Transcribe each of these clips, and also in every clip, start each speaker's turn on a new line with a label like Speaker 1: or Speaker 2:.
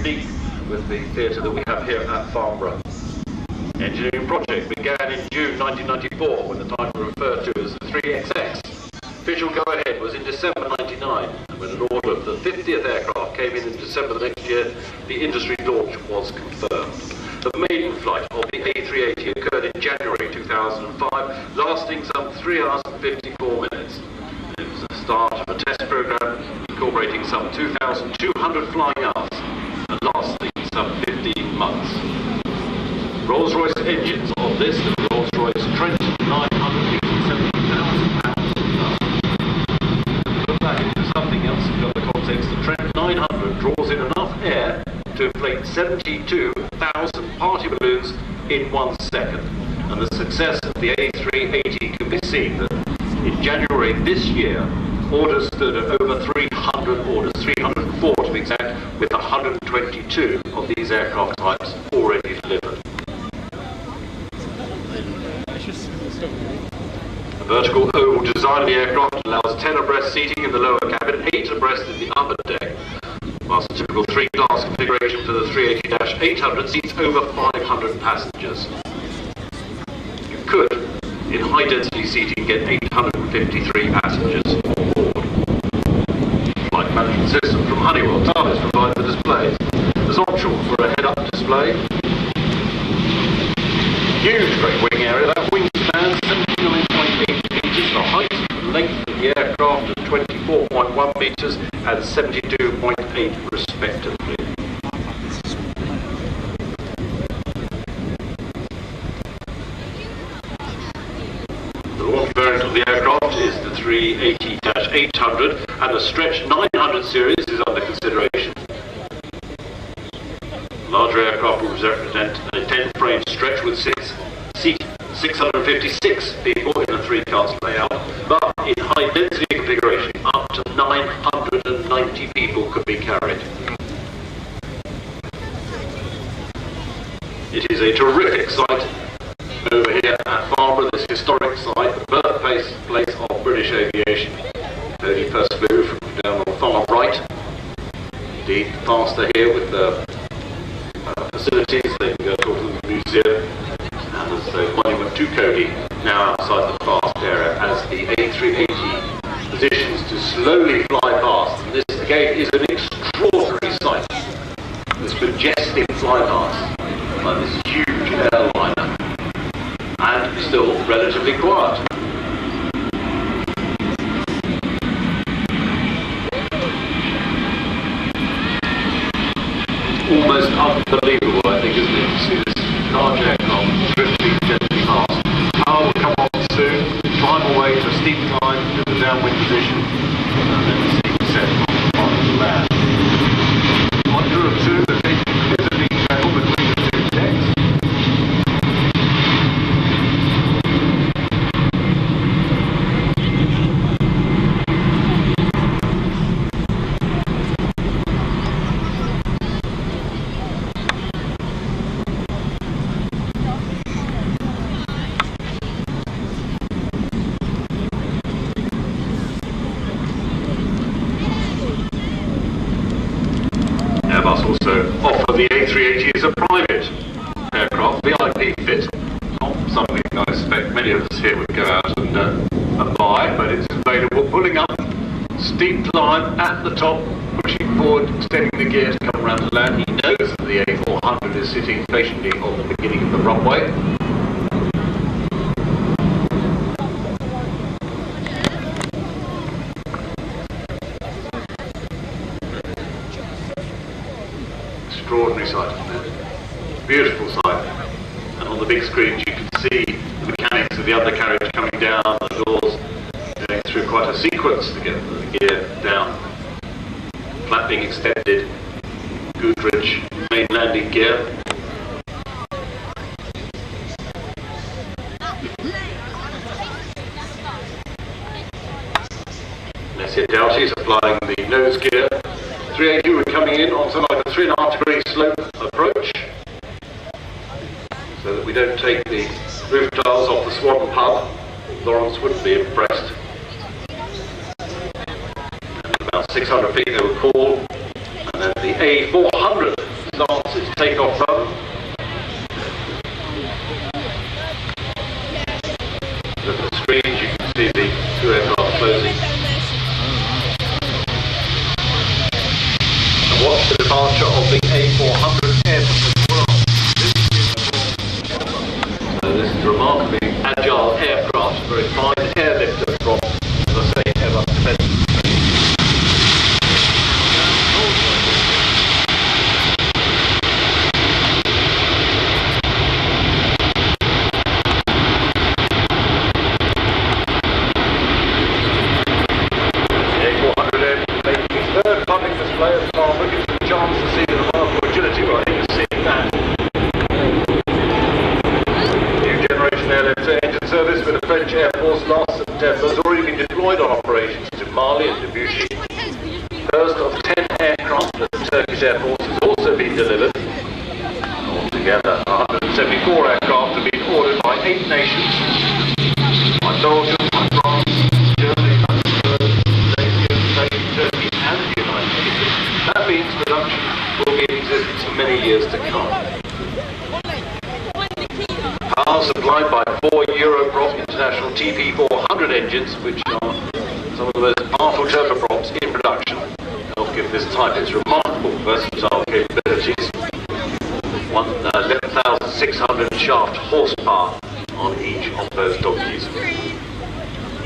Speaker 1: unique with the theatre that we have here at Farnborough. Engineering project began in June 1994 when the type was referred to as the 3XX. Official go-ahead was in December 99, and when an order of the 50th aircraft came in December the next year, the industry launch was confirmed. The maiden flight of the A380 occurred in January 2005, lasting some 3 hours and 54 minutes. It was the start of a test program incorporating some 2,200 flying hours and lasting some 15 months. Rolls-Royce engines of this, the Rolls-Royce Trent 987,000 pounds. Put that into something else in the context, the Trent 900 draws in enough air to inflate 72,000 party balloons in 1 second. And the success of the A380 can be seen that in January this year, orders stood at over 300 orders, 304 to be exact, with 122 of these aircraft types already delivered. The vertical oval design of the aircraft allows 10 abreast seating in the lower cabin, 8 abreast in the upper deck, whilst the typical 3-class configuration for the 380-800 seats over 500 passengers. You could, in high-density seating, get 853 passengers on board. Flight management system from Honeywell, TARDIS provide the displays. There's optional for a head-up display. Huge great wing area, that wingspan 79.8 metres, the height and length of the aircraft at 24.1 metres and 72.8 respectively. The launch variant of the aircraft is the 380-800 and the Stretch 900 series is under consideration. Larger aircraft will represent a 10-frame stretch with 656 people in a 3-class layout, but in high-density configuration, up to 990 people could be carried. It is a terrific site over here at Farnborough, this historic site, the birthplace of British aviation. Only first flew from down on the far right. Indeed, faster here with the facilities. They can go talk to the museum, and there's a monument to Cody now outside the fast area as the A380 positions to slowly fly past. And this again is an extraordinary sight. This majestic fly past by this huge airliner, and still relatively quiet. Almost unbelievable, I think, isn't it, to see this large aircraft drifting gently past. Power will come on soon, climb away to a steep climb to the downwind position, and then the steep descent on the land. 1 or 2 that they visibly travel between the 2 decks. Airbus also offer the A380 as a private aircraft, VIP fit. Not something I expect many of us here would go out and buy, but it's available. Pulling up, steep climb at the top, pushing forward, extending the gear to come around to land. He knows that the A400 is sitting patiently on the beginning of the runway. Extraordinary sight, isn't it? Beautiful sight. And on the big screens you can see the mechanics of the undercarriage coming down, the doors going through quite a sequence to get the gear down. Flap being extended, Goodrich main landing gear. Nessie Doughty is applying the nose gear. 380 we're coming in on something like a 3.5 degree slope approach, so that we don't take the roof tiles off the Swan pub. Lawrence wouldn't be impressed. And at about 600 feet they were called, and then the A400 takeoff run. Look at the screens, you can see the two aircraft closing. And watch the departure of the A-400 Airbus as well. So this is a remarkably agile aircraft, very fine airlifter from, as I say, Airbus Defence. Service with the French Air Force last September has already been deployed on operations to Mali and Debussy. First of 10 aircraft that the Turkish Air Force has also been delivered. Altogether, 174 aircraft have been ordered by 8 nations. By Belgium, by France, Germany, Luxembourg, Spain, Turkey and the United Kingdom. That means production will be in existence for many years to come. Are supplied by 4 Europrop International TP400 engines, which are some of the most powerful turboprops in production. They'll give this type its remarkable versatile capabilities. 11,600 shaft horsepower on each of those donkeys.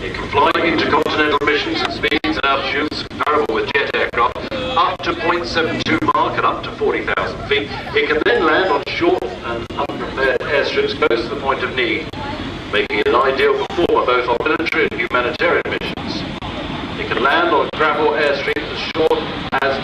Speaker 1: It can fly intercontinental missions at speeds and altitudes comparable with jet aircraft, up to 0.72 Mach and up to 40,000 feet. It can then land on short and unprepared airstrips close to the point of need, making it an ideal performer both on military and humanitarian missions. It can land on gravel airstreams as short as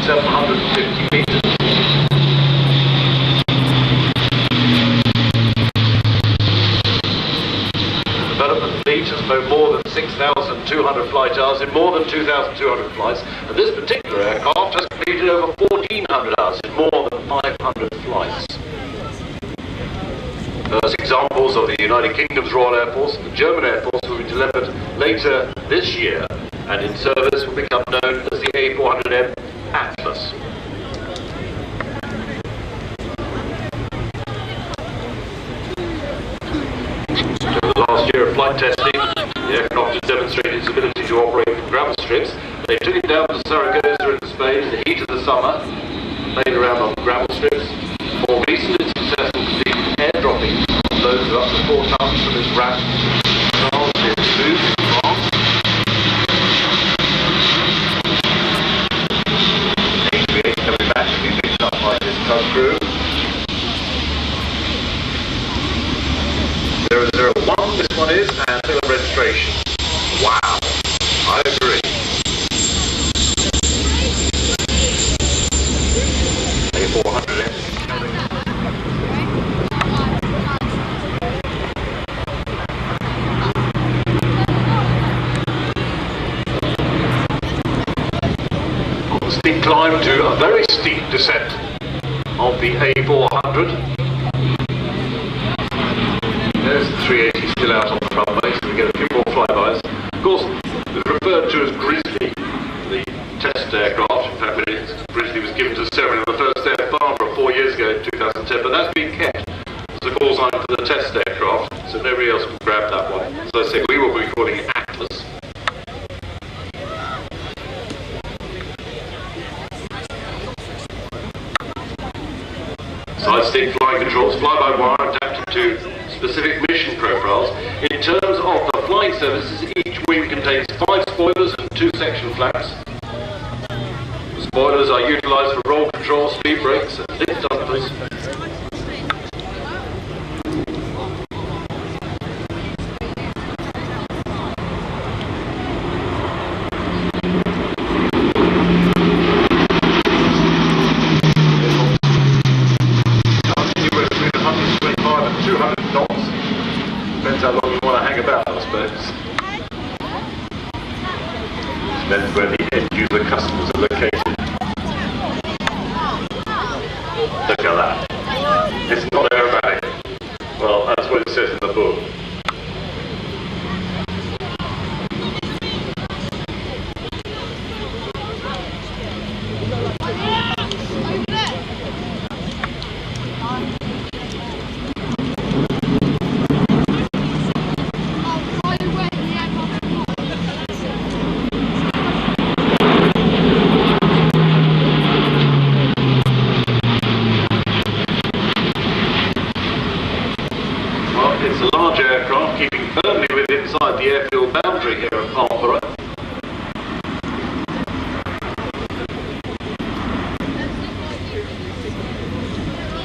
Speaker 1: 750 meters. The development fleet has flown more than 6,200 flight hours in more than 2,200 flights, and this particular aircraft has completed over 1,400 hours in more than 500 flights. First examples of the United Kingdom's Royal Air Force and the German Air Force will be delivered later this year, and in service will become known as the A-400M Atlas. Over the last year of flight testing, the aircraft has demonstrated its ability to operate from gravel strips. They took it down to Zaragoza in Spain in the heat of the summer, played around on gravel strips. More recently, successful completed airdropping loads of up to 4 tons from its ramp. A-380 coming back to be picked up by this tug crew. 001, this one is, and bill of registration. Wow, I agree. A-400M. Steep climb to a very steep descent of the A-400. There's the 380 still out on the runway, so we get a few more flybys. Of course, it was referred to as Grizzly, the test aircraft. In fact, Grizzly was given to the ceremony on the first day of Farnborough 4 years ago in 2010, but that's been kept as a call sign for the test aircraft, so nobody else can grab that one. So I say we will be calling it Atlas. Side-stick flying controls, fly-by-wire adapted to specific mission profiles. In terms of the flying services, each wing contains 5 spoilers and 2 section flaps. The spoilers are utilised for roll control, speed brakes and lift dampers. Depends how long you want to hang about, I suppose. Depends where the end user customers are located. Look at that. It's not aerobatic. Well, that's what it says in the book.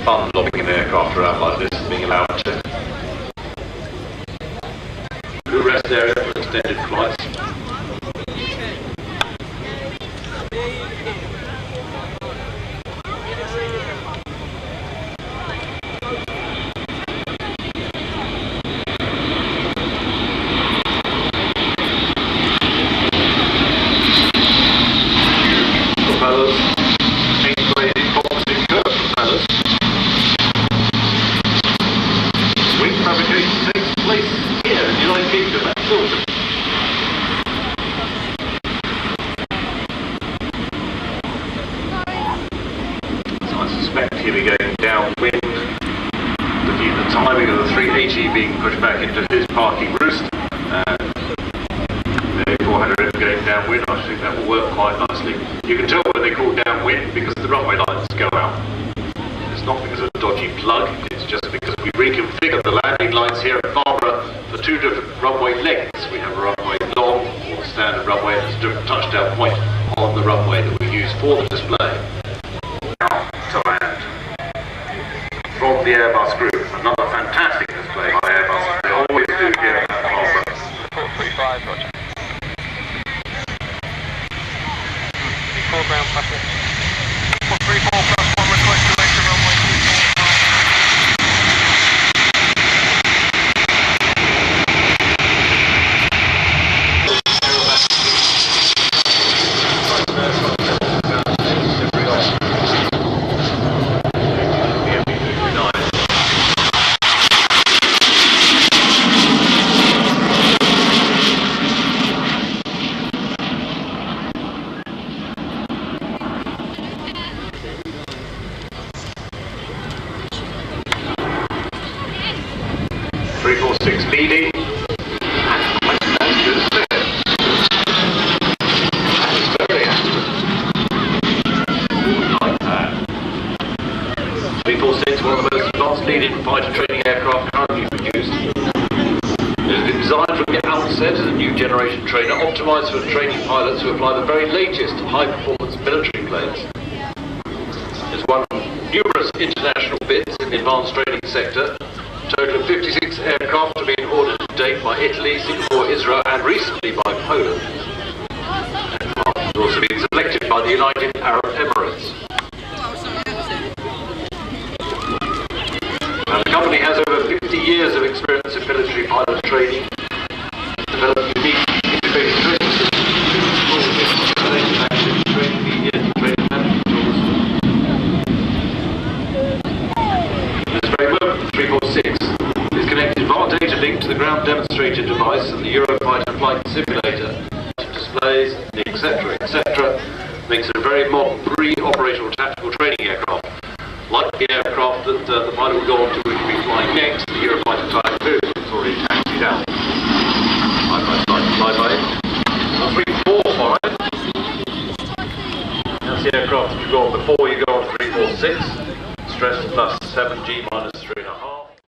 Speaker 1: fun lobbing an aircraft around like this and being allowed to. Crew rest area for extended flights. Propellers, eight-bladed composite curved propellers. Wing fabrication takes place here in the United Kingdom at Filton. So I suspect he'll be going downwind, looking at the timing of the 380 being pushed back into his parking roost, and the 400 going downwind. I think that will work quite nicely. You can tell when they call downwind because the runway lights go out. It's not because of a dodgy plug, it's just because we reconfigured the landing lights here at Farnborough for two different runway lengths. We have a runway long, or the standard runway, and there's a different touchdown point on the runway that we use for the display. Now to land from the Airbus group. Another fantastic display by Airbus. They always do here at Farnborough.
Speaker 2: 435, Roger. 4 ground passage. 434 plus 1 request to exit runway
Speaker 1: 346 leading. That's good, isn't it? That is very accurate. Like that. 346, one of the most advanced leading fighter training aircraft currently produced. It has been designed from the outset as a new generation trainer, optimised for training pilots who apply the very latest high-performance military planes. It's won numerous international bids in the advanced training sector. A total of 56 aircraft have been ordered to date by Italy, Singapore, Israel, and recently by Poland. Aircraft has also been selected by the United Arab Emirates. Now, the company has over 50 years of experience in military pilot training, developed unique integrated training systems, training media, training management tools. At this very moment, the 346 is connected via data link to the ground demonstrator device and the Eurofighter flight simulator, displays, etc., etc. Makes it a very modern pre-operational tactical training aircraft, like the aircraft that the pilot will go on to which will be flying next, the Eurofighter Type 2, it's already taxied out. Fly-by. 345. That's the aircraft that you go on before you go on 346. Stress plus 7G